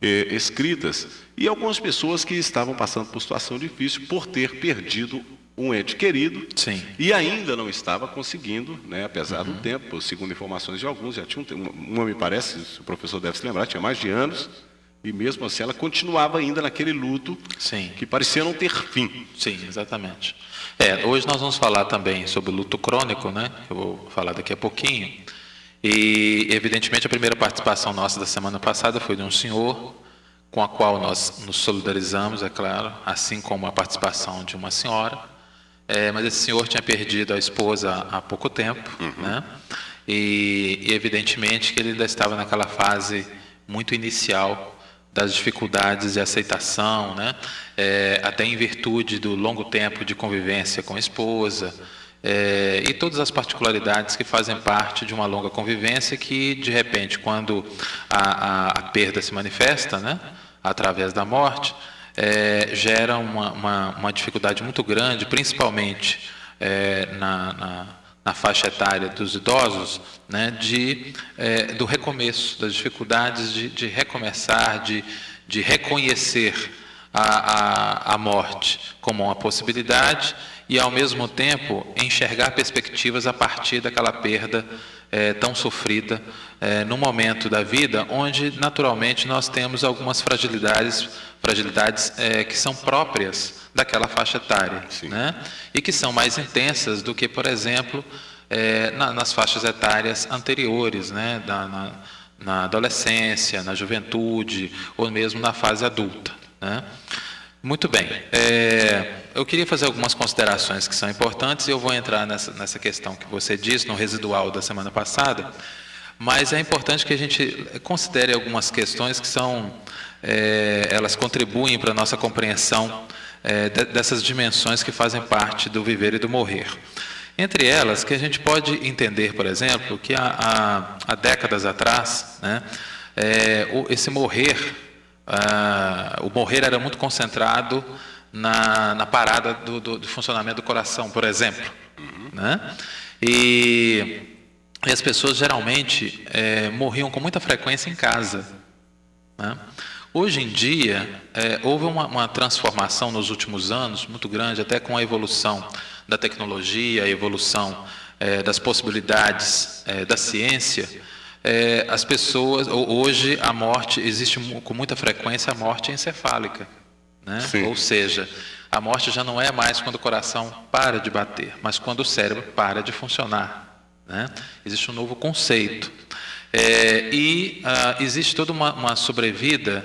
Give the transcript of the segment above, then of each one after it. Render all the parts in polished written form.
escritas, e algumas pessoas que estavam passando por situação difícil por ter perdido um ente querido. Sim. E ainda não estava conseguindo, né, apesar do tempo, segundo informações de alguns, já tinha uma me parece, o professor deve se lembrar, tinha mais de anos, e mesmo assim ela continuava ainda naquele luto. Sim. Que parecia não ter fim. Sim, exatamente. Hoje nós vamos falar também sobre o luto crônico, né? Eu vou falar daqui a pouquinho. E, evidentemente, a primeira participação nossa da semana passada foi de um senhor, com a qual nós nos solidarizamos, é claro, assim como a participação de uma senhora. Mas esse senhor tinha perdido a esposa há pouco tempo, né? E, evidentemente, que ele ainda estava naquela fase muito inicial das dificuldades de aceitação, né? Até em virtude do longo tempo de convivência com a esposa, e todas as particularidades que fazem parte de uma longa convivência que, de repente, quando a perda se manifesta, né, através da morte, gera uma dificuldade muito grande, principalmente na faixa etária dos idosos, né, do recomeço, das dificuldades de recomeçar, de reconhecer a morte como uma possibilidade e, ao mesmo tempo, enxergar perspectivas a partir daquela perda tão sofrida no momento da vida, onde, naturalmente, nós temos algumas fragilidades que são próprias daquela faixa etária, né? E que são mais intensas do que, por exemplo, nas faixas etárias anteriores, né? Na adolescência, na juventude ou mesmo na fase adulta, né? Muito bem. Eu queria fazer algumas considerações que são importantes e eu vou entrar nessa questão que você disse, no residual da semana passada, mas é importante que a gente considere algumas questões que são, elas contribuem para a nossa compreensão dessas dimensões que fazem parte do viver e do morrer. Entre elas, que a gente pode entender, por exemplo, que há décadas atrás, né, esse morrer, o morrer era muito concentrado na parada do funcionamento do coração, por exemplo, né? E as pessoas geralmente morriam com muita frequência em casa, né? Hoje em dia, houve uma transformação nos últimos anos muito grande, até com a evolução da tecnologia, a evolução das possibilidades da ciência. As pessoas, hoje a morte, existe com muita frequência a morte encefálica, né? Ou seja, a morte já não é mais quando o coração para de bater, mas quando o cérebro para de funcionar, né? Existe um novo conceito. Existe toda uma sobrevida,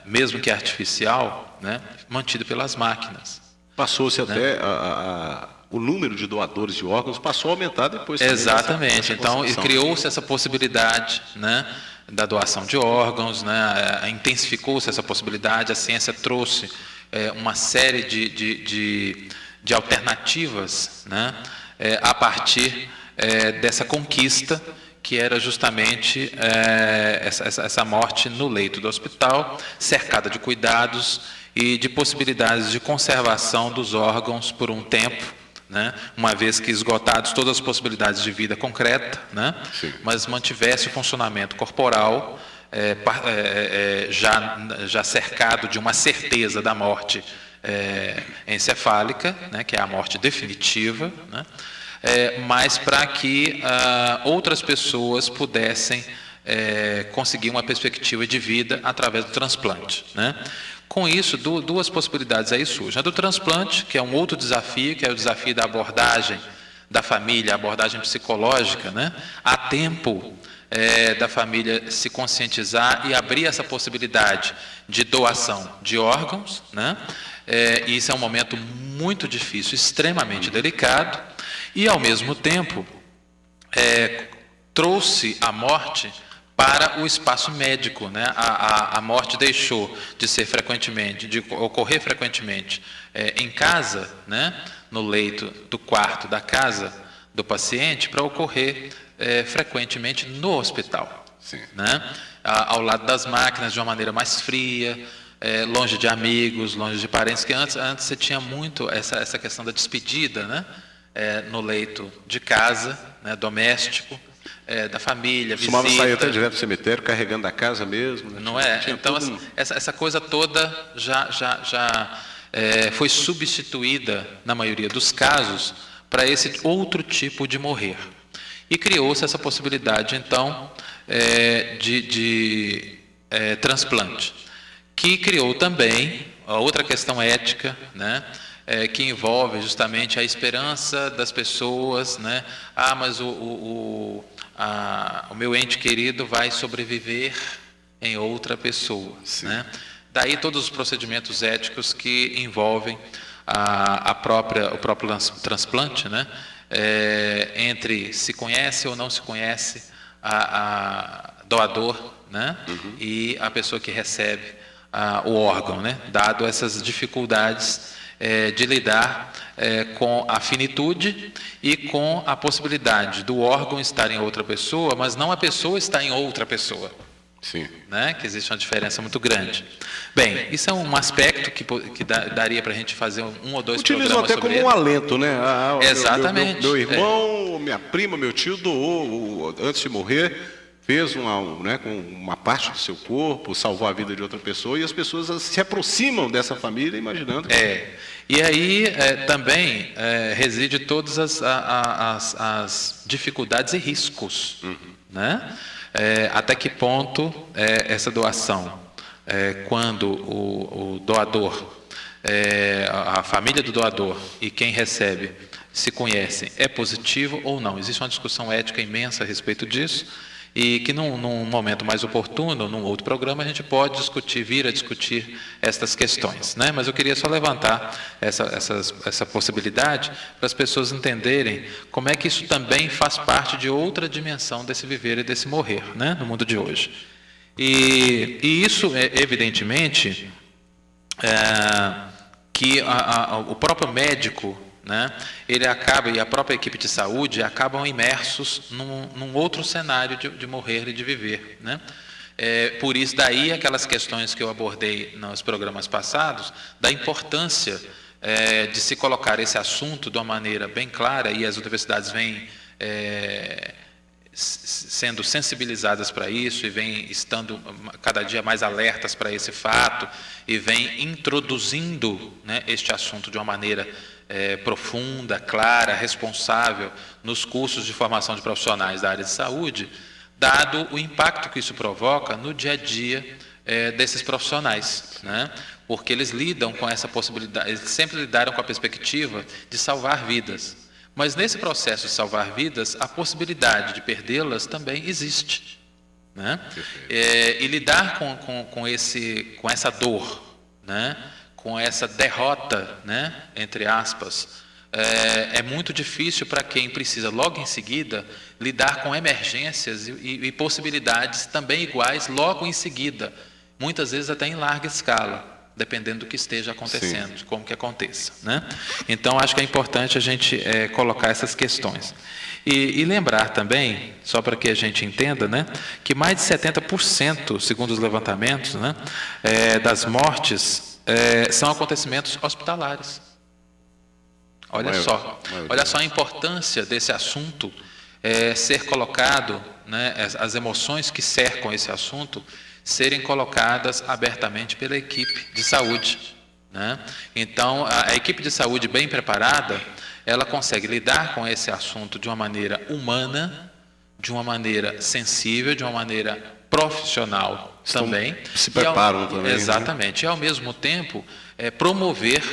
mesmo que artificial, né, mantida pelas máquinas. Passou-se, né? até o número de doadores de órgãos passou a aumentar depois. Exatamente. Então, criou-se essa possibilidade, né, da doação de órgãos, né, intensificou-se essa possibilidade, a ciência trouxe uma série de alternativas, né, a partir dessa conquista, que era justamente essa morte no leito do hospital, cercada de cuidados e de possibilidades de conservação dos órgãos por um tempo, né? Uma vez que esgotados todas as possibilidades de vida concreta, né? Mas mantivesse o funcionamento corporal já cercado de uma certeza da morte encefálica, né? Que é a morte definitiva, né? Mas para que outras pessoas pudessem conseguir uma perspectiva de vida através do transplante, né? Com isso, duas possibilidades aí surgem. A do transplante, que é um outro desafio, que é o desafio da abordagem da família, a abordagem psicológica, né? Há tempo da família se conscientizar e abrir essa possibilidade de doação de órgãos, né? E isso é um momento muito difícil, extremamente delicado, e, ao mesmo tempo, trouxe a morte para o espaço médico, né? A morte deixou de ocorrer frequentemente em casa, né? No leito do quarto da casa do paciente, para ocorrer frequentemente no hospital, né? Ao lado das máquinas, de uma maneira mais fria, longe de amigos, longe de parentes, que antes você tinha muito essa questão da despedida, né? No leito de casa, né? Doméstico, da família, Costumava sair até visita. direto do cemitério, carregando da casa mesmo. Né? Não é? Tinha Então, tudo essa coisa toda já foi substituída, na maioria dos casos, para esse outro tipo de morrer. E criou-se essa possibilidade, então, de transplante, que criou também a outra questão ética, né? Que envolve justamente a esperança das pessoas, né? Mas o meu ente querido vai sobreviver em outra pessoa, né? Daí todos os procedimentos éticos que envolvem o próprio transplante, né? Entre se conhece ou não se conhece a doador, né? E a pessoa que recebe o órgão, né? Dado essas dificuldades de lidar com a finitude e com a possibilidade do órgão estar em outra pessoa, mas não a pessoa estar em outra pessoa. Sim. Né? Que existe uma diferença muito grande. Bem, isso é um aspecto que daria para a gente fazer um ou dois Utilizam programas até sobre como ele. um alento, né? Exatamente. Meu irmão, minha prima, meu tio doou, antes de morrer, fez com uma parte do seu corpo, salvou a vida de outra pessoa, e as pessoas se aproximam dessa família imaginando. E aí também reside todas as dificuldades e riscos, né? Até que ponto essa doação, quando o doador, a família do doador e quem recebe se conhecem, é positivo ou não? Existe uma discussão ética imensa a respeito disso, e que num momento mais oportuno, num outro programa, a gente pode vir a discutir estas questões, né? Mas eu queria só levantar essa possibilidade para as pessoas entenderem como é que isso também faz parte de outra dimensão desse viver e desse morrer, né? No mundo de hoje. E isso, evidentemente, que o próprio médico, né, ele acaba, e a própria equipe de saúde acabam imersos num outro cenário de morrer e de viver, né? Por isso daí aquelas questões que eu abordei nos programas passados, da importância de se colocar esse assunto de uma maneira bem clara, e as universidades vêm sendo sensibilizadas para isso, e vêm estando cada dia mais alertas para esse fato, e vêm introduzindo, né, este assunto de uma maneira profunda, clara, responsável nos cursos de formação de profissionais da área de saúde, dado o impacto que isso provoca no dia a dia desses profissionais, né? Porque eles lidam com essa possibilidade, eles sempre lidaram com a perspectiva de salvar vidas, mas nesse processo de salvar vidas, a possibilidade de perdê-las também existe, né? E lidar com essa dor, né? Com essa derrota, né, entre aspas, é muito difícil para quem precisa, logo em seguida, lidar com emergências e possibilidades também iguais logo em seguida, muitas vezes até em larga escala, dependendo do que esteja acontecendo, de como que aconteça, né? Então, acho que é importante a gente colocar essas questões. E lembrar também, só para que a gente entenda, né, que mais de 70%, segundo os levantamentos, né, das mortes são acontecimentos hospitalares. Olha só a importância desse assunto ser colocado, né, as emoções que cercam esse assunto serem colocadas abertamente pela equipe de saúde, né? Então, a equipe de saúde bem preparada, ela consegue lidar com esse assunto de uma maneira humana, de uma maneira sensível, de uma maneira profissional também. Se preparam também. Exatamente. Né? E, ao mesmo tempo, promover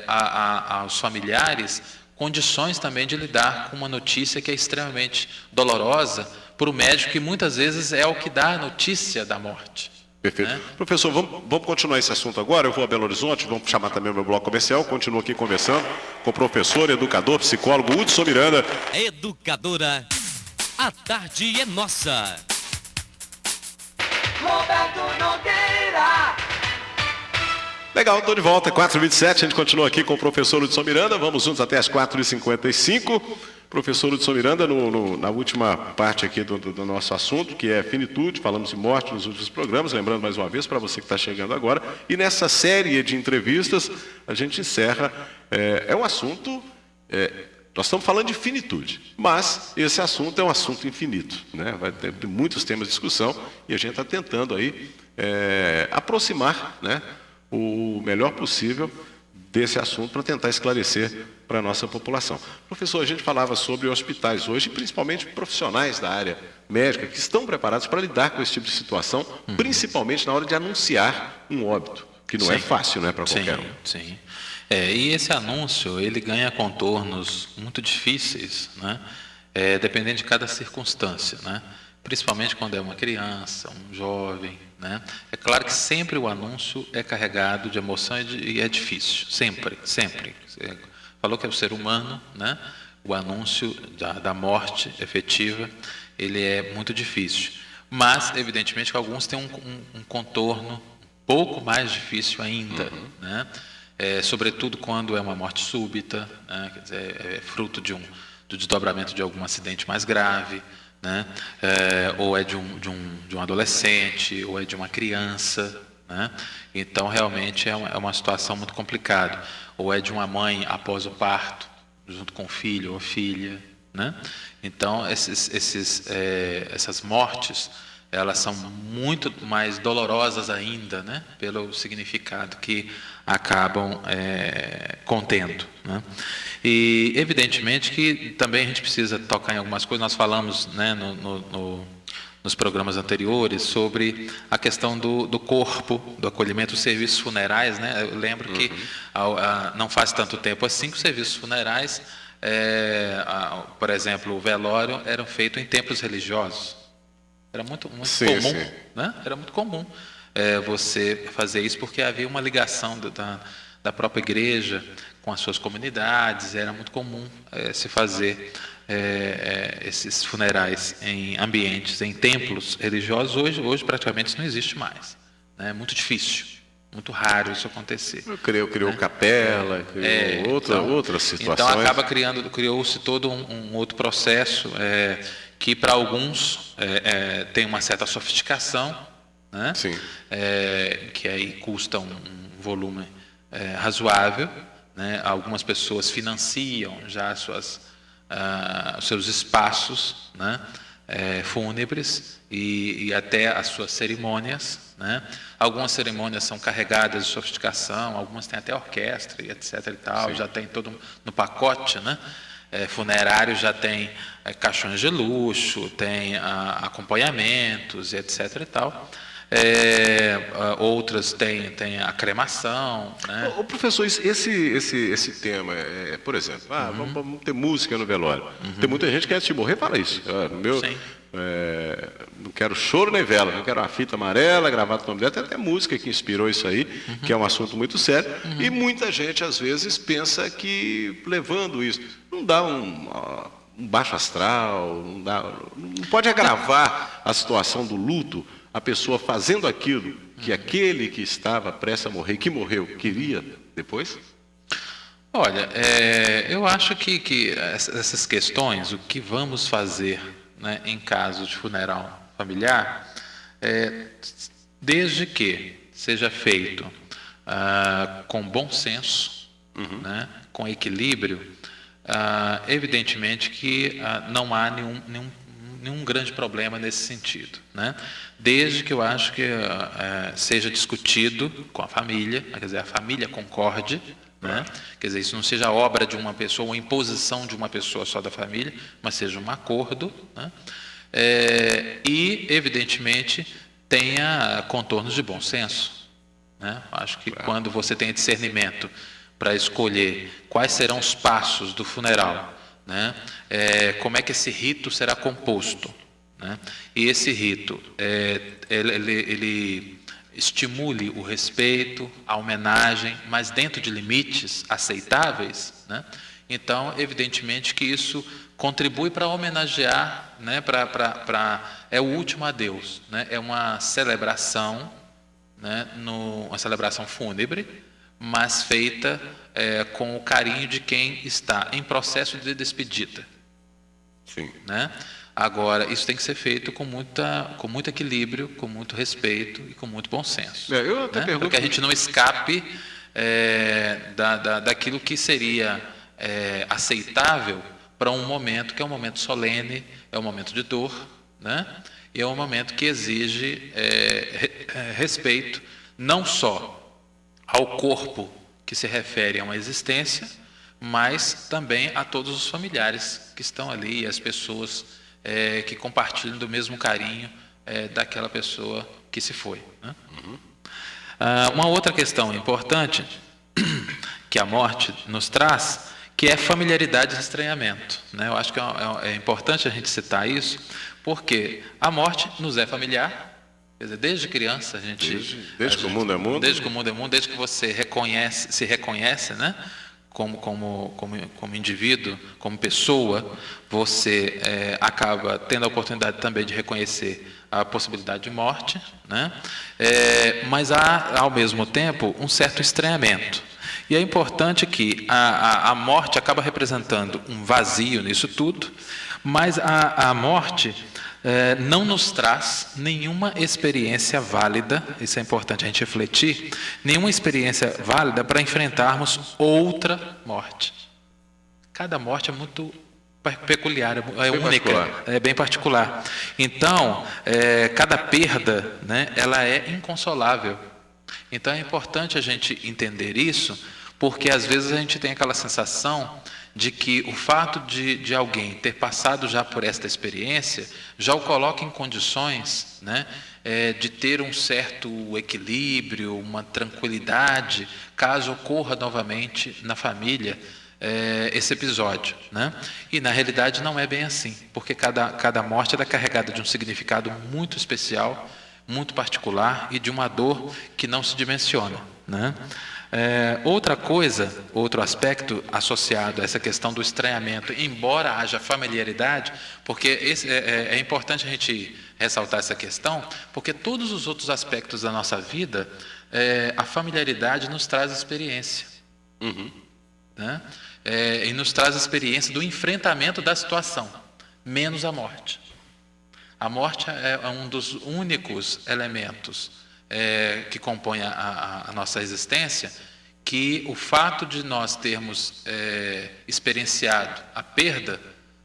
aos familiares condições também de lidar com uma notícia que é extremamente dolorosa para o médico, que muitas vezes é o que dá a notícia da morte. Perfeito. Né? Professor, vamos continuar esse assunto agora. Eu vou a Belo Horizonte, vamos chamar também o meu bloco comercial. Continuo aqui conversando com o professor, educador, psicólogo Hudson Miranda. Educadora, a tarde é nossa. Roberto Nogueira. Legal, estou de volta, 4h27, a gente continua aqui com o professor Hudson Miranda, vamos juntos até as 4h55. Professor Hudson Miranda, na última parte aqui do nosso assunto, que é finitude, falamos de morte nos últimos programas, lembrando mais uma vez para você que está chegando agora, e nessa série de entrevistas, a gente encerra, um assunto Nós estamos falando de finitude, mas esse assunto é um assunto infinito, né? Vai ter muitos temas de discussão e a gente está tentando aí aproximar, né, o melhor possível desse assunto para tentar esclarecer para a nossa população. Professor, a gente falava sobre hospitais hoje, principalmente profissionais da área médica que estão preparados para lidar com esse tipo de situação, principalmente na hora de anunciar um óbito, que não é fácil, né, para qualquer um. Sim. E esse anúncio, ele ganha contornos muito difíceis, né? Dependendo de cada circunstância, né? Principalmente quando é uma criança, um jovem, né? É claro que sempre o anúncio é carregado de emoção e é difícil, sempre. Você falou que é o ser humano, né? O anúncio da morte efetiva, ele é muito difícil. Mas, evidentemente, que alguns têm um contorno um pouco mais difícil ainda, né? Sobretudo quando é uma morte súbita, né? Quer dizer, é fruto do desdobramento de algum acidente mais grave, né? Ou é de um adolescente, ou é de uma criança, né? Então, realmente, é uma situação muito complicada. Ou é de uma mãe após o parto, junto com o filho ou filha, né? Então, essas mortes, elas são muito mais dolorosas ainda, né? Pelo significado que acabam contendo, né? E, evidentemente, que também a gente precisa tocar em algumas coisas. Nós falamos, né, nos programas anteriores sobre a questão do corpo, do acolhimento dos serviços funerais, né? Eu lembro que não faz tanto tempo assim que os serviços funerais, por exemplo, o velório, eram feitos em templos religiosos. Era muito comum, né? Era muito comum você fazer isso, porque havia uma ligação da própria igreja com as suas comunidades. Era muito comum se fazer esses funerais em ambientes, em templos religiosos. Hoje praticamente isso não existe mais, né? É muito difícil, muito raro isso acontecer. Criou capela, criou outras situações. Então criou-se todo um outro processo que para alguns tem uma certa sofisticação, né? Sim. Que aí custa um volume razoável, né? Algumas pessoas financiam já os seus espaços, né? Fúnebres e até as suas cerimônias, né? Algumas cerimônias são carregadas de sofisticação, algumas têm até orquestra e etc. e tal. Sim. Já tem todo no pacote, né? Funerário já tem caixões de luxo, tem acompanhamentos e etc. e tal. Outras têm a cremação, né? Professor, esse tema, por exemplo, vamos ter música no velório. Tem muita gente que antes de morrer fala isso. Não quero choro nem vela, não quero uma fita amarela, gravata no nome dela. Tem até música que inspirou isso aí, que é um assunto muito sério. E muita gente, às vezes, pensa que levando isso, não dá um baixo astral, não pode agravar a situação do luto, a pessoa fazendo aquilo que aquele que estava prestes a morrer, que morreu, queria depois? Olha, eu acho que essas questões, o que vamos fazer, né, em caso de funeral familiar, desde que seja feito com bom senso, né, com equilíbrio, evidentemente que não há nenhum grande problema nesse sentido, né? Desde que eu acho que seja discutido com a família, quer dizer, a família concorde, né? Quer dizer, isso não seja obra de uma pessoa, uma imposição de uma pessoa só da família, mas seja um acordo, né? E, evidentemente, tenha contornos de bom senso, né? Acho que quando você tem discernimento para escolher quais serão os passos do funeral, né? Como é que esse rito será composto, né? E esse rito, ele estimule o respeito, a homenagem, mas dentro de limites aceitáveis, né? Então, evidentemente que isso contribui para homenagear, né? É o último adeus, né? É uma celebração, né? Uma celebração fúnebre, mas feita com o carinho de quem está em processo de despedida. Sim. Né? Agora, isso tem que ser feito com muito equilíbrio, com muito respeito e com muito bom senso. Eu até pergunto... Para que a gente não escape daquilo que seria aceitável para um momento que é um momento solene, é um momento de dor, né? E é um momento que exige respeito não só ao corpo que se refere a uma existência, mas também a todos os familiares que estão ali, as pessoas que compartilham do mesmo carinho daquela pessoa que se foi, né? Uma outra questão importante que a morte nos traz, que é familiaridade e estranhamento, né? Eu acho que é importante a gente citar isso, porque a morte nos é familiar. Quer dizer, desde criança a gente... Desde que o mundo é mundo. Desde que o mundo é mundo, desde que você se reconhece, né? Como indivíduo, como pessoa, você acaba tendo a oportunidade também de reconhecer a possibilidade de morte, né? Mas há, ao mesmo tempo, um certo estranhamento. E é importante que a morte acaba representando um vazio nisso tudo, mas a morte não nos traz nenhuma experiência válida, isso é importante a gente refletir, nenhuma experiência válida para enfrentarmos outra morte. Cada morte é muito peculiar, é única, é bem particular. Então, cada perda, né, ela é inconsolável. Então é importante a gente entender isso, porque às vezes a gente tem aquela sensação de que o fato de alguém ter passado já por esta experiência já o coloca em condições, né, de ter um certo equilíbrio, uma tranquilidade, caso ocorra novamente na família esse episódio, né? E na realidade não é bem assim, porque cada morte é carregada de um significado muito especial, muito particular e de uma dor que não se dimensiona, né? Outro aspecto associado a essa questão do estranhamento, embora haja familiaridade, porque é importante a gente ressaltar essa questão, porque todos os outros aspectos da nossa vida, a familiaridade nos traz experiência, né? E nos traz a experiência do enfrentamento da situação, menos a morte. A morte é um dos únicos elementos que compõe a nossa existência, que o fato de nós termos experienciado a perda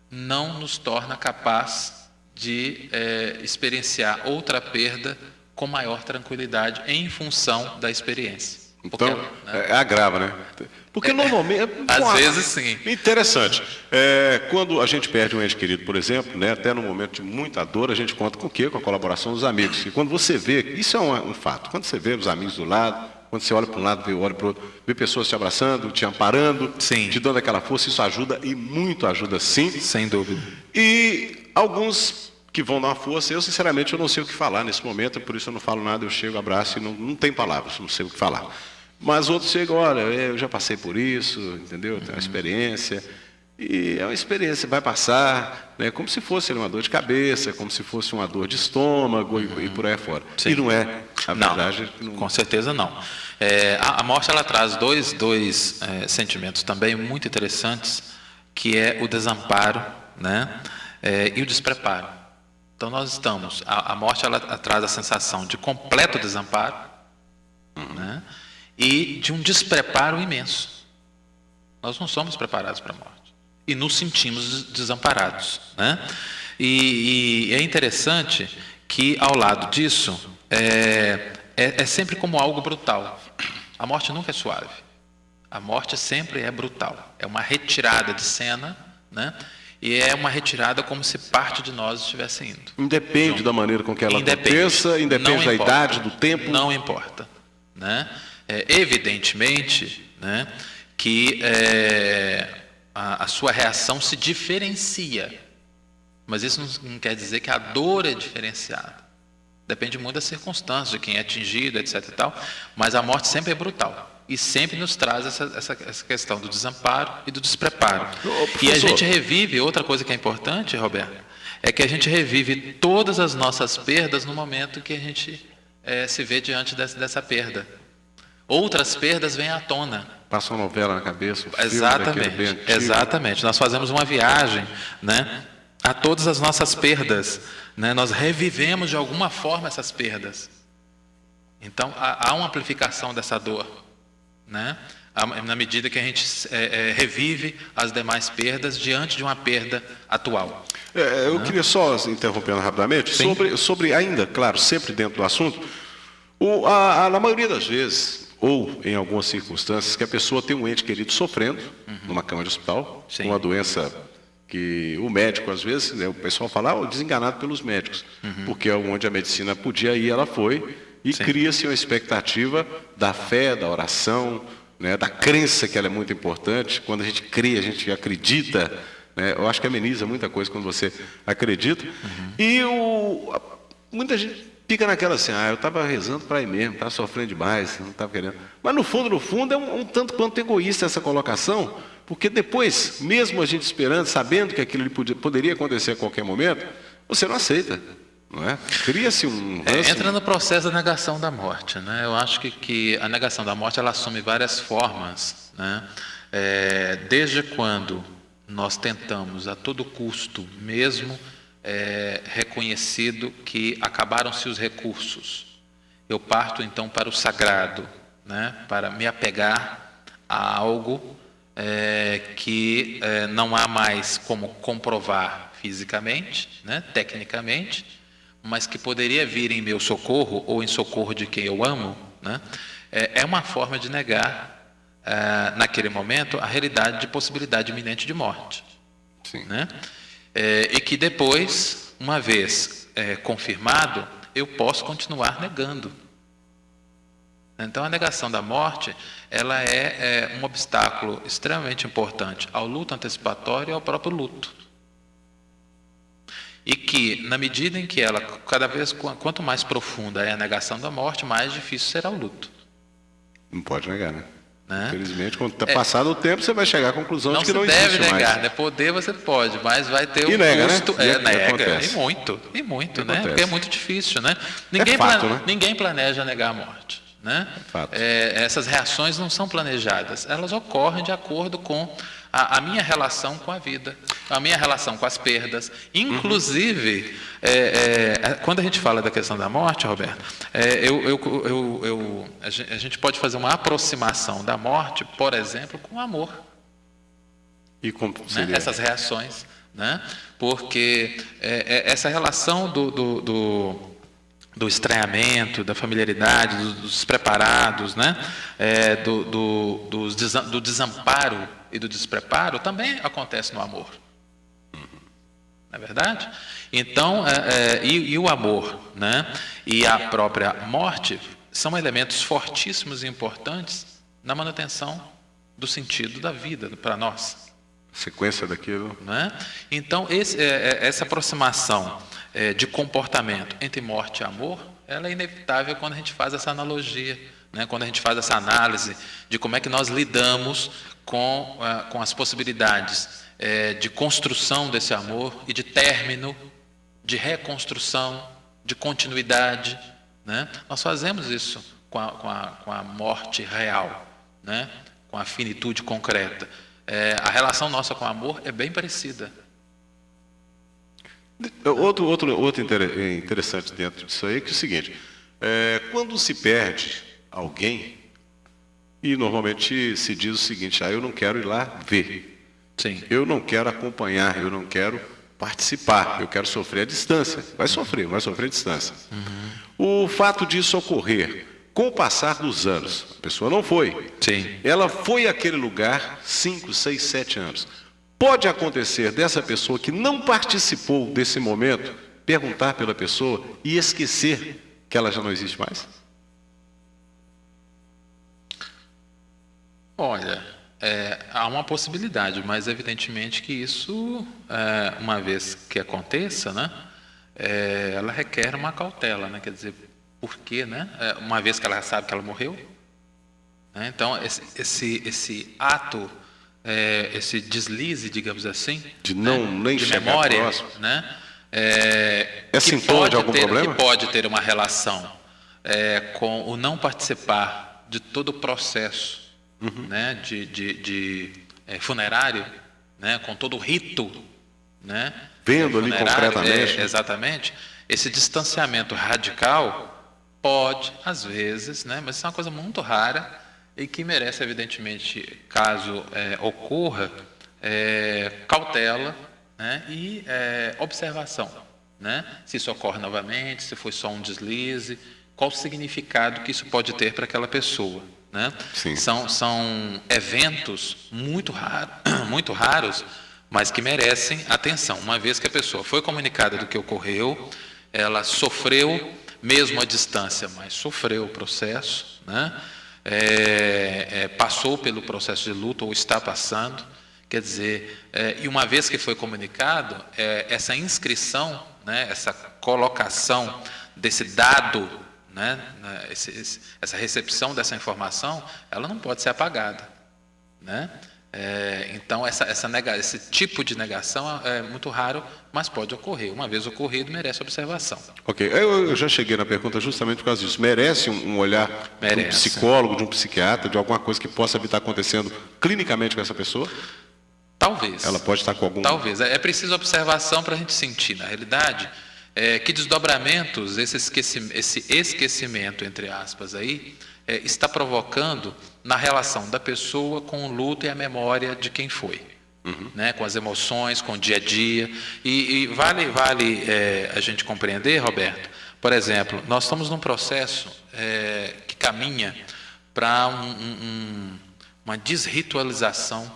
não nos torna capaz de experienciar outra perda com maior tranquilidade em função da experiência. Então, agrava, né? Porque normalmente... Às vezes, sim. Interessante. Quando a gente perde um ente querido, por exemplo, né, até no momento de muita dor, a gente conta com o quê? Com a colaboração dos amigos. E quando você vê... Isso é um fato. Quando você vê os amigos do lado, quando você olha para um lado, olha para o outro, vê pessoas te abraçando, te amparando, sim, te dando aquela força, isso ajuda e muito ajuda, sim. Sem dúvida. E alguns que vão dar uma força, eu sinceramente eu não sei o que falar nesse momento, por isso eu não falo nada, eu chego, abraço e não tem palavras, não sei o que falar. Mas outros chegam, olha, eu já passei por isso, entendeu? Tenho uma experiência, e é uma experiência, vai passar, né? Como se fosse uma dor de cabeça, como se fosse uma dor de estômago e por aí afora. Sim. E não é, a verdade... Não, com certeza não. A morte, ela traz dois sentimentos também muito interessantes, que é o desamparo, né? E o despreparo. Então nós estamos, a morte ela traz a sensação de completo desamparo, né? E de um despreparo imenso. Nós não somos preparados para a morte e nos sentimos desamparados, né? E é interessante que ao lado disso é sempre como algo brutal. A morte nunca é suave. A morte sempre é brutal. É uma retirada de cena, né? E é uma retirada como se parte de nós estivesse indo. Independe da maneira com que ela aconteça, independe da idade, do tempo. Não importa, né? Evidentemente, né, que a sua reação se diferencia, mas isso não quer dizer que a dor é diferenciada. Depende muito das circunstâncias, de quem é atingido, etc. e tal, mas a morte sempre é brutal e sempre nos traz essa questão do desamparo e do despreparo. E a gente revive, outra coisa que é importante, Roberto, é que a gente revive todas as nossas perdas no momento que a gente se vê diante dessa perda. Outras perdas vêm à tona. Passa uma novela na cabeça, um exatamente, filme exatamente. Nós fazemos uma viagem, né, a todas as nossas perdas, né? Nós revivemos de alguma forma essas perdas. Então há uma amplificação dessa dor, né, na medida que a gente revive as demais perdas diante de uma perda atual. Eu queria só, interrompendo rapidamente, sobre ainda, claro, sempre dentro do assunto, na maioria das vezes, ou em algumas circunstâncias, que a pessoa tem um ente querido sofrendo numa cama de hospital, Sim. uma doença que o médico, às vezes, né, o pessoal fala, desenganado pelos médicos, porque onde a medicina podia ir, ela foi, e Sim. cria-se uma expectativa da fé, da oração, né, da crença, que ela é muito importante. Quando a gente crê, a gente acredita, né, eu acho que ameniza muita coisa quando você acredita. E muita gente fica naquela assim, eu estava rezando para ir mesmo, estava sofrendo demais, não estava querendo. Mas no fundo é um tanto quanto egoísta essa colocação, porque depois, mesmo a gente esperando, sabendo que aquilo poderia acontecer a qualquer momento, você não aceita, não é? Cria-se um ranço. Entra no processo da negação da morte, né? Eu acho que a negação da morte ela assume várias formas, né? Desde quando nós tentamos a todo custo, mesmo reconhecido que acabaram-se os recursos, eu parto então para o sagrado, né? Para me apegar a algo que não há mais como comprovar fisicamente, né? Tecnicamente, mas que poderia vir em meu socorro ou em socorro de quem eu amo, né? É uma forma de negar, naquele momento, a realidade de possibilidade iminente de morte. Sim. Né? E que depois, uma vez confirmado, eu posso continuar negando. Então, a negação da morte, ela é um obstáculo extremamente importante ao luto antecipatório e ao próprio luto. E que, na medida em que ela, cada vez, quanto mais profunda é a negação da morte, mais difícil será o luto. Não pode negar, né? Né? Infelizmente, quando está passado o tempo, você vai chegar à conclusão de que não se deve existe negar, mais. né? Poder você pode, mas vai ter E um nega, custo. né? Nega, Acontece. e muito, né? Acontece. Porque é muito difícil, né? fato, né? Ninguém planeja negar a morte, né? Fato. Essas reações não são planejadas, elas ocorrem de acordo com a minha relação com a vida, a minha relação com as perdas. Inclusive, quando a gente fala da questão da morte, Roberto, a gente pode fazer uma aproximação da morte, por exemplo, com o amor. E como Né? seria? Essas reações, né? Porque essa relação do estranhamento, da familiaridade, dos despreparados, né? Do desamparo e do despreparo também acontece no amor. Não é verdade? Então, e o amor, né? E a própria morte são elementos fortíssimos e importantes na manutenção do sentido da vida para nós. Sequência daquilo. Né? Então, essa aproximação de comportamento entre morte e amor, ela é inevitável quando a gente faz essa analogia, né? Quando a gente faz essa análise de como é que nós lidamos com as possibilidades de construção desse amor e de término, de reconstrução, de continuidade. Né? Nós fazemos isso com a morte real, né? Com a finitude concreta. A relação nossa com o amor é bem parecida. Outro interessante dentro disso aí é que é o seguinte, quando se perde alguém, e normalmente se diz o seguinte, eu não quero ir lá ver, Sim. eu não quero acompanhar, eu não quero participar, eu quero sofrer à distância. Vai sofrer à distância. O fato disso ocorrer com o passar dos anos, a pessoa não foi. Sim. Ela foi àquele lugar 5, 6, 7 anos. Pode acontecer dessa pessoa que não participou desse momento, perguntar pela pessoa e esquecer que ela já não existe mais? Olha, há uma possibilidade, mas evidentemente que isso, uma vez que aconteça, né, ela requer uma cautela, né? Quer dizer, por quê, né? Uma vez que ela sabe que ela morreu, né? Então esse ato, esse deslize, digamos assim, De não nem de chegar memória, próximo. né? É sintoma de algum problema? Que pode ter uma relação com o não participar de todo o processo, né? de funerário, né? Com todo o rito, né? Vendo ali funerário, concretamente. exatamente. Esse distanciamento radical pode, às vezes, né? Mas isso é uma coisa muito rara, e que merece, evidentemente, caso ocorra, cautela, né, e observação, né? Se isso ocorre novamente, se foi só um deslize, qual o significado que isso pode ter para aquela pessoa, né? Sim. São eventos muito raros, mas que merecem atenção, uma vez que a pessoa foi comunicada do que ocorreu, ela sofreu, mesmo à distância, mas sofreu o processo, né? Passou pelo processo de luto ou está passando, quer dizer, e uma vez que foi comunicado, essa inscrição, né, essa colocação desse dado, né, essa recepção dessa informação, ela não pode ser apagada, né? Então esse tipo de negação é muito raro, mas pode ocorrer. Uma vez ocorrido, merece observação. Ok, eu já cheguei na pergunta justamente por causa disso. Merece um olhar de um psicólogo, de um psiquiatra, de alguma coisa que possa estar acontecendo clinicamente com essa pessoa? Talvez. Ela pode estar com algum... Talvez. É preciso observação para a gente sentir, na realidade, que desdobramentos esse esquecimento, entre aspas, aí, está provocando na relação da pessoa com o luto e a memória de quem foi. Né, com as emoções, com o dia a dia. E vale a gente compreender, Roberto, por exemplo, nós estamos num processo que caminha para uma desritualização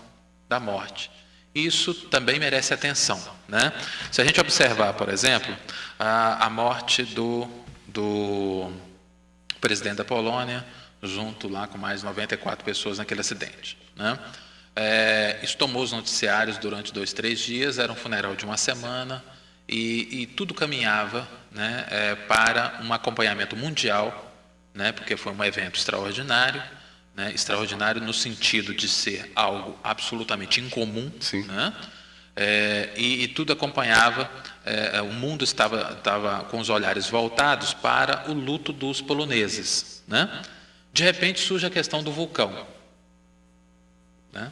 da morte. Isso também merece atenção, né? Se a gente observar, por exemplo, a morte do presidente da Polônia, junto lá com mais 94 pessoas naquele acidente, né? Isso tomou os noticiários durante 2, 3 dias, era um funeral de uma semana, e tudo caminhava, né, para um acompanhamento mundial, né, porque foi um evento extraordinário, né, extraordinário no sentido de ser algo absolutamente incomum, né, e tudo acompanhava, o mundo estava com os olhares voltados para o luto dos poloneses, né? De repente surge a questão do vulcão, né?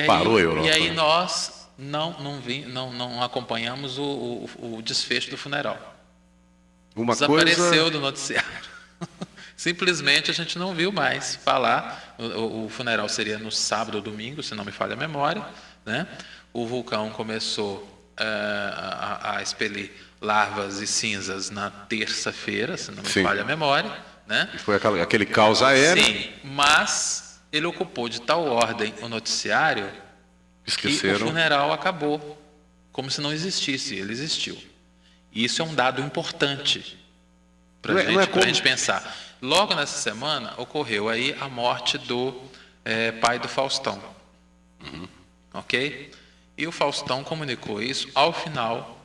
Parou a Europa. E aí nós não acompanhamos o desfecho do funeral. Desapareceu do noticiário. Simplesmente a gente não viu mais falar. O funeral seria no sábado ou domingo, se não me falha a memória, né? O vulcão começou a expelir larvas e cinzas na terça-feira, se não me falha a memória, né? E foi aquele caos aéreo. Sim, mas ele ocupou de tal ordem o noticiário que o funeral acabou, como se não existisse. Ele existiu. E isso é um dado importante para a gente pensar. Logo nessa semana ocorreu aí a morte do pai do Faustão, ok? E o Faustão comunicou isso ao final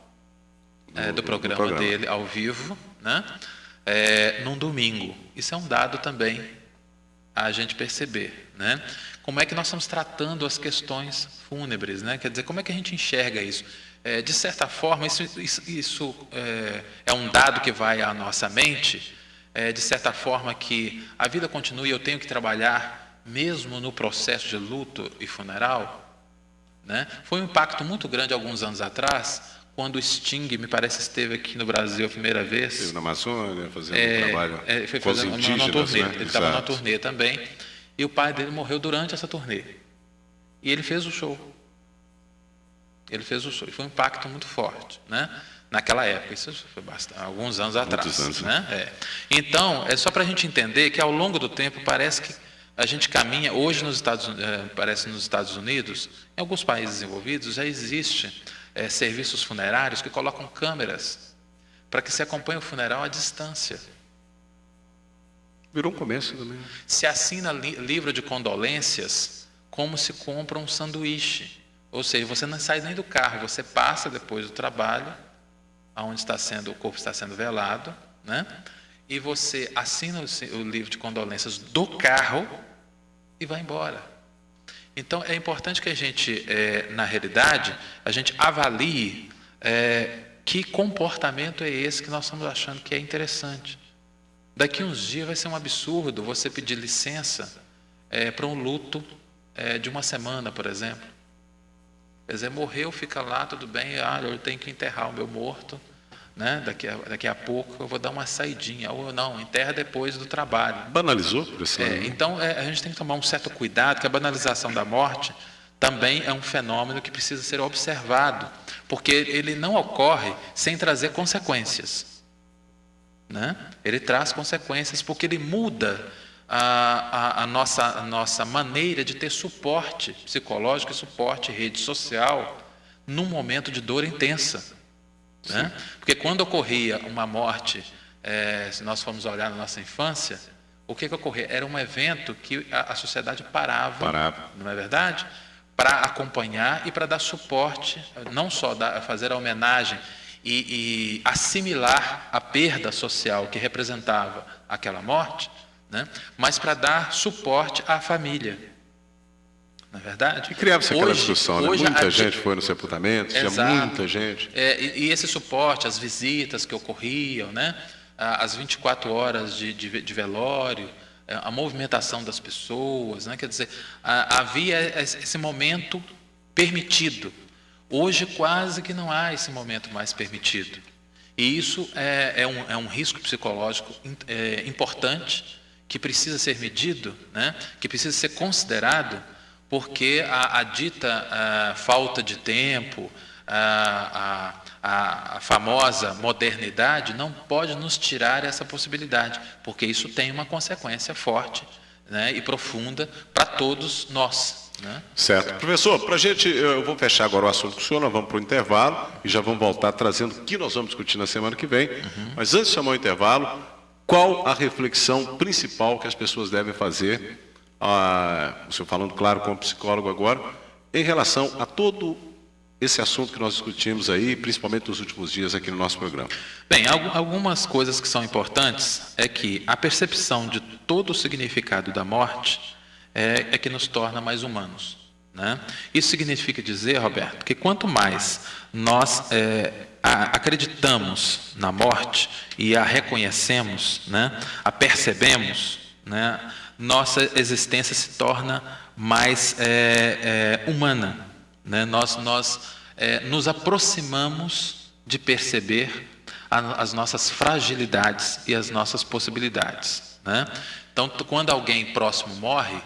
do programa dele, ao vivo, né? Num domingo. Isso é um dado também a gente perceber, né? Como é que nós estamos tratando as questões fúnebres, né? Quer dizer, como é que a gente enxerga isso? De certa forma, isso é um dado que vai à nossa mente, de certa forma que a vida continua e eu tenho que trabalhar mesmo no processo de luto e funeral, né? Foi um impacto muito grande alguns anos atrás, quando o Sting, me parece, esteve aqui no Brasil a primeira vez. Esteve na Amazônia, fazendo um trabalho foi com os indígenas, uma turnê, né? Ele estava na turnê também, e o pai dele morreu durante essa turnê. E ele fez o show. E foi um impacto muito forte, né? Naquela época, isso foi alguns anos atrás. Muitos anos, né? Então, é só para a gente entender que ao longo do tempo parece que a gente caminha, hoje parece nos Estados Unidos, em alguns países desenvolvidos, já existe serviços funerários que colocam câmeras para que se acompanhe o funeral à distância. Virou um começo também. Se assina livro de condolências como se compra um sanduíche. Ou seja, você não sai nem do carro, você passa depois do trabalho, onde o corpo está sendo velado, né? E você assina o livro de condolências do carro e vai embora. Então, é importante que a gente, na realidade, a gente avalie que comportamento é esse que nós estamos achando que é interessante. Daqui uns dias vai ser um absurdo você pedir licença para um luto de uma semana, por exemplo. Quer dizer, morreu, fica lá, tudo bem, eu tenho que enterrar o meu morto, né? Daqui a pouco eu vou dar uma saidinha, ou não, enterra depois do trabalho. Banalizou, professor? Então, a gente tem que tomar um certo cuidado, que a banalização da morte também é um fenômeno que precisa ser observado, porque ele não ocorre sem trazer consequências, né? Ele traz consequências porque ele muda a nossa maneira de ter suporte psicológico e suporte rede social num momento de dor intensa, né? Porque quando ocorria uma morte, se nós formos olhar na nossa infância, o que ocorria? Era um evento que a sociedade parava, não é verdade? Para acompanhar e para dar suporte, não só fazer a homenagem e assimilar a perda social que representava aquela morte, né? Mas para dar suporte à família, não é verdade? E criava-se aquela discussão, né? Muita gente foi no sepultamento, tinha muita gente. E esse suporte, as visitas que ocorriam, né? As 24 horas de velório, a movimentação das pessoas, né? Quer dizer, havia esse momento permitido. Hoje quase que não há esse momento mais permitido. E isso é um risco psicológico importante, que precisa ser medido, né? Que precisa ser considerado, porque a dita falta de tempo, a famosa modernidade não pode nos tirar essa possibilidade, porque isso tem uma consequência forte, né? E profunda para todos nós, né? Certo. Professor, para a gente, eu vou fechar agora o assunto com o senhor, nós vamos para o intervalo e já vamos voltar trazendo o que nós vamos discutir na semana que vem. Mas antes de chamar o intervalo, qual a reflexão principal que as pessoas devem fazer, o senhor falando, claro, como psicólogo agora, em relação a todo esse assunto que nós discutimos aí, principalmente nos últimos dias aqui no nosso programa? Bem, algumas coisas que são importantes é que a percepção de todo o significado da morte é que nos torna mais humanos, né? Isso significa dizer, Roberto, que quanto mais nós acreditamos na morte e a reconhecemos, né, a percebemos, né, nossa existência se torna mais humana, né? Nós nos aproximamos de perceber as nossas fragilidades e as nossas possibilidades, né? Então, quando alguém próximo morre,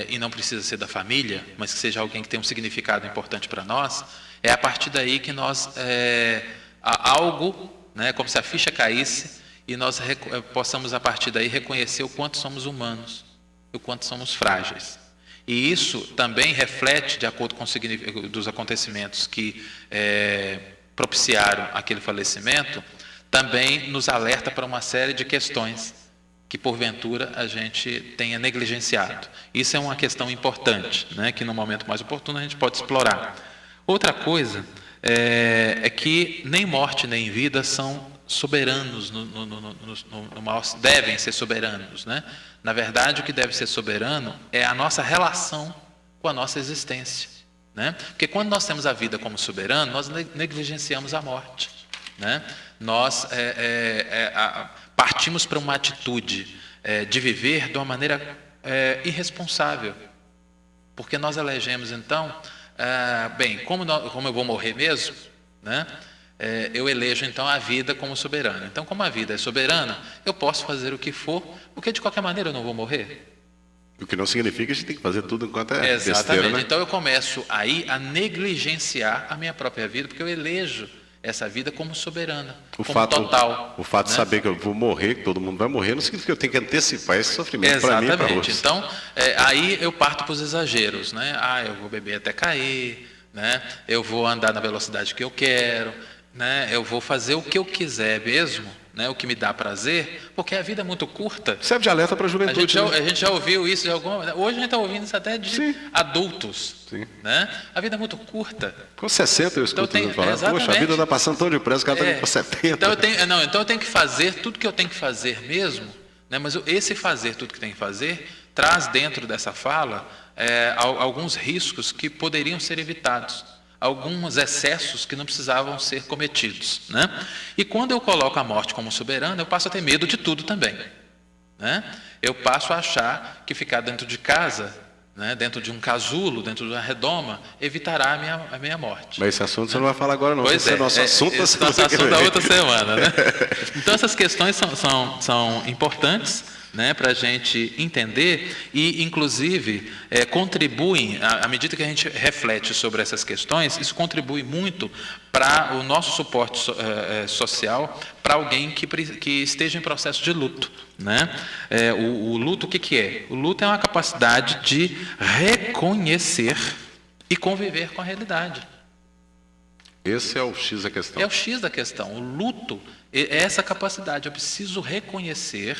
e não precisa ser da família, mas que seja alguém que tem um significado importante para nós, é a partir daí que nós, algo, né, como se a ficha caísse, e nós possamos a partir daí reconhecer o quanto somos humanos, o quanto somos frágeis. E isso também reflete, de acordo com o significado dos acontecimentos que propiciaram aquele falecimento, também nos alerta para uma série de questões que porventura a gente tenha negligenciado. Isso é uma questão importante, né, que no momento mais oportuno a gente pode explorar. Outra coisa é que nem morte nem vida são soberanos, devem ser soberanos, né? Na verdade, o que deve ser soberano é a nossa relação com a nossa existência, né? Porque quando nós temos a vida como soberano, nós negligenciamos a morte, né? Nós partimos para uma atitude de viver de uma maneira irresponsável, porque nós elegemos então, como eu vou morrer mesmo, né? Eu elejo então a vida como soberana. Então, como a vida é soberana, eu posso fazer o que for, porque de qualquer maneira eu não vou morrer. O que não significa que a gente tem que fazer tudo enquanto é Exatamente. Besteira, né? Então eu começo aí a negligenciar a minha própria vida, porque eu elejo essa vida como soberana, total. O fato de saber que eu vou morrer, que todo mundo vai morrer, não significa que eu tenho que antecipar esse sofrimento para mim e para outros. Então, aí eu parto para os exageros, né? Eu vou beber até cair, né? Eu vou andar na velocidade que eu quero, né? Eu vou fazer o que eu quiser mesmo, né? O que me dá prazer, porque a vida é muito curta. Serve de alerta para a juventude. A gente já ouviu isso de alguma maneira. Hoje a gente está ouvindo isso até de adultos. Sim. Né? A vida é muito curta. Com 60 eu escuto então, falar, poxa, a vida está passando tão depressa, o cara está com 70. Então eu tenho que fazer tudo que eu tenho que fazer mesmo, né? Mas esse fazer tudo que tem que fazer traz dentro dessa fala alguns riscos que poderiam ser evitados, alguns excessos que não precisavam ser cometidos, né? E quando eu coloco a morte como soberana, eu passo a ter medo de tudo também, né? Eu passo a achar que ficar dentro de casa, né, dentro de um casulo, dentro de uma redoma, evitará a minha morte. Mas esse assunto você não vai falar agora não. Pois esse é nosso assunto da esse semana nosso que assunto da vem. outra semana, né? Então essas questões são importantes, né, para a gente entender e, inclusive, contribuem, à medida que a gente reflete sobre essas questões, isso contribui muito para o nosso suporte social para alguém que esteja em processo de luto, né? O luto, o que é? O luto é uma capacidade de reconhecer e conviver com a realidade. Esse é o X da questão. É o X da questão. O luto é essa capacidade. Eu preciso reconhecer.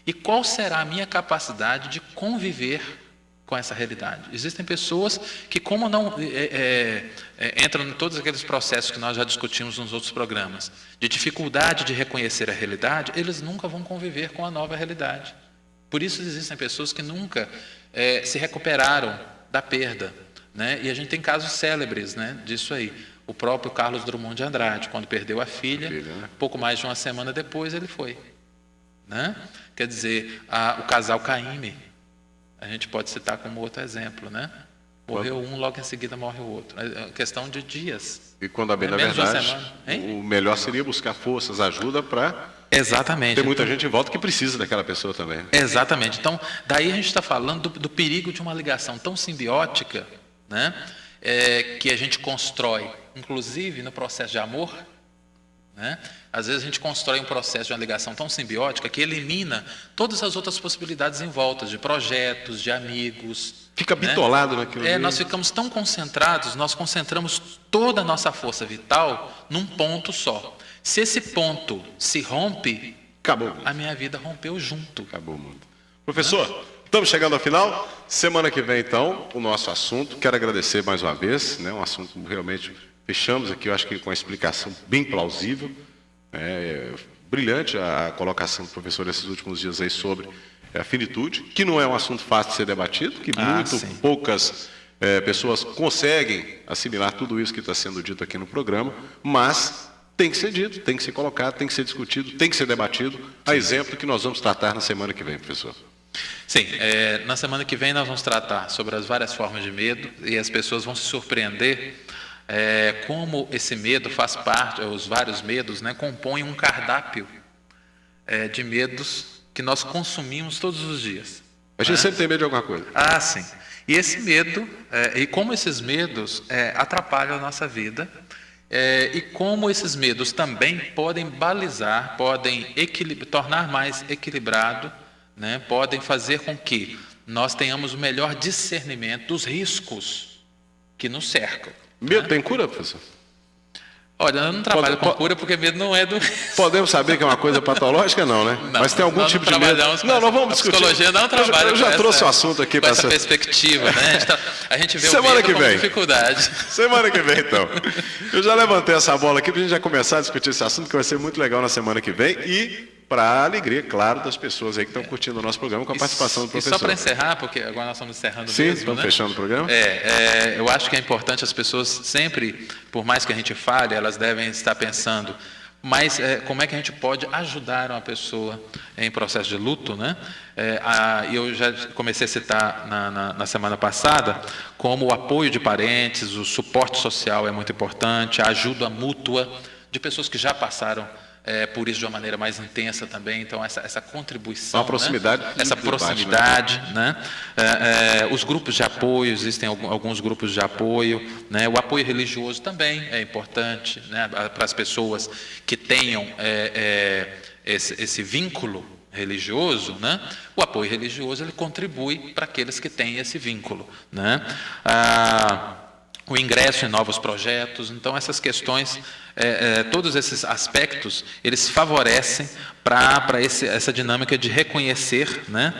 E qual será a minha capacidade de conviver com essa realidade? Existem pessoas que, como não entram em todos aqueles processos que nós já discutimos nos outros programas, de dificuldade de reconhecer a realidade, eles nunca vão conviver com a nova realidade. Por isso existem pessoas que nunca se recuperaram da perda, né? E a gente tem casos célebres, né, disso aí. O próprio Carlos Drummond de Andrade, quando perdeu a filha, pouco mais de uma semana depois ele foi. Né? Quer dizer, o casal Caymmi, a gente pode citar como outro exemplo, né? Morreu um, logo em seguida morre o outro. É questão de dias. E quando bem na verdade, o melhor seria buscar forças, ajuda para... Exatamente. Tem muita gente em volta que precisa daquela pessoa também. Exatamente. Então, daí a gente está falando do perigo de uma ligação tão simbiótica, né? Que a gente constrói, inclusive no processo de amor, né? Às vezes a gente constrói um processo de uma ligação tão simbiótica que elimina todas as outras possibilidades em volta, de projetos, de amigos. Fica bitolado naquilo. Nós ficamos tão concentrados, nós concentramos toda a nossa força vital num ponto só. Se esse ponto se rompe, acabou. A minha vida rompeu junto. Acabou o mundo. Professor, estamos chegando ao final. Semana que vem, então, o nosso assunto. Quero agradecer mais uma vez, né? Um assunto realmente... Fechamos aqui, eu acho que com uma explicação bem plausível. Brilhante a colocação do professor nesses últimos dias aí sobre a finitude, que não é um assunto fácil de ser debatido, que poucas pessoas conseguem assimilar tudo isso que está sendo dito aqui no programa, mas tem que ser dito, tem que ser colocado, tem que ser discutido, tem que ser debatido, a exemplo que nós vamos tratar na semana que vem, professor. Sim, na semana que vem nós vamos tratar sobre as várias formas de medo e as pessoas vão se surpreender como esse medo faz parte, os vários medos, né, compõem um cardápio de medos que nós consumimos todos os dias. A gente sempre tem medo de alguma coisa. Ah, sim. E esse medo, e como esses medos atrapalham a nossa vida, e como esses medos também podem balizar, podem tornar mais equilibrado, né, podem fazer com que nós tenhamos o melhor discernimento dos riscos que nos cercam. Medo tem cura, professor? Olha, eu não trabalho com cura porque medo não é do... Podemos saber que é uma coisa patológica, não, né? Não, mas tem algum tipo de medo? Não, nós vamos discutir. A psicologia não trabalha eu já trouxe o assunto aqui para essa perspectiva, né? A gente vê semana o medo que como vem. dificuldade. Semana que vem, então. Eu já levantei essa bola aqui para a gente já começar a discutir esse assunto, que vai ser muito legal na semana que vem e para a alegria, claro, das pessoas aí que estão curtindo o nosso programa com a participação do professor. E só para encerrar, porque agora nós estamos encerrando Sim, mesmo, estamos né? fechando o programa. Eu acho que é importante as pessoas sempre, por mais que a gente fale, elas devem estar pensando, mas como é que a gente pode ajudar uma pessoa em processo de luto, né? Eu já comecei a citar na semana passada como o apoio de parentes, o suporte social é muito importante, a ajuda mútua de pessoas que já passaram por isso de uma maneira mais intensa também, então essa contribuição, uma proximidade, né? Essa proximidade, né? Os grupos de apoio, existem alguns grupos de apoio, né? O apoio religioso também é importante, né? Para as pessoas que tenham esse vínculo religioso, né? O apoio religioso ele contribui para aqueles que têm esse vínculo, né? O ingresso em novos projetos, então essas questões, todos esses aspectos, eles favorecem para essa dinâmica de reconhecer, né,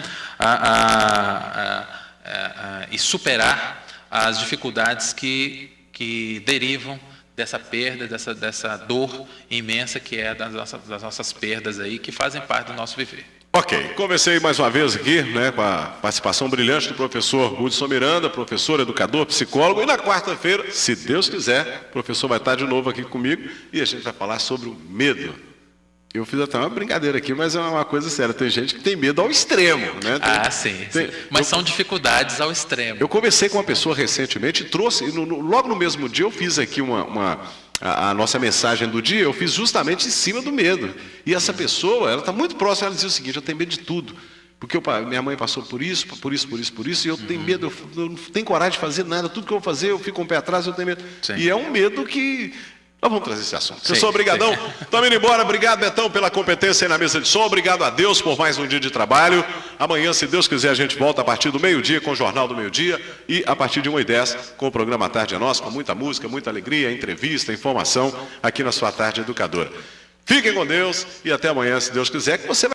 e superar as dificuldades que derivam dessa perda, dessa dor imensa que é das nossas perdas aí, que fazem parte do nosso viver. Ok, comecei mais uma vez aqui, né, com a participação brilhante do professor Hudson Miranda, professor, educador, psicólogo, e na quarta-feira, se Deus quiser, o professor vai estar de novo aqui comigo e a gente vai falar sobre o medo. Eu fiz até uma brincadeira aqui, mas é uma coisa séria. Tem gente que tem medo ao extremo, né? Sim. Mas são dificuldades ao extremo. Eu conversei com uma pessoa recentemente e trouxe, logo no mesmo dia eu fiz aqui a nossa mensagem do dia, eu fiz justamente em cima do medo. E essa pessoa, ela está muito próxima, ela dizia o seguinte: eu tenho medo de tudo. Porque minha mãe passou por isso, e eu tenho medo, eu não tenho coragem de fazer nada, tudo que eu vou fazer, eu fico com o pé atrás, eu tenho medo. Sim. E é um medo que... Nós vamos trazer esse assunto. Sim, Pessoal, obrigadão. sim. Estamos indo embora. Obrigado, Betão, pela competência aí na mesa de som. Obrigado a Deus por mais um dia de trabalho. Amanhã, se Deus quiser, a gente volta a partir do meio-dia com o Jornal do Meio-Dia e a partir de 1h10 com o programa Tarde é Nossa, com muita música, muita alegria, entrevista, informação aqui na sua Tarde Educadora. Fiquem com Deus e até amanhã, se Deus quiser, que você vai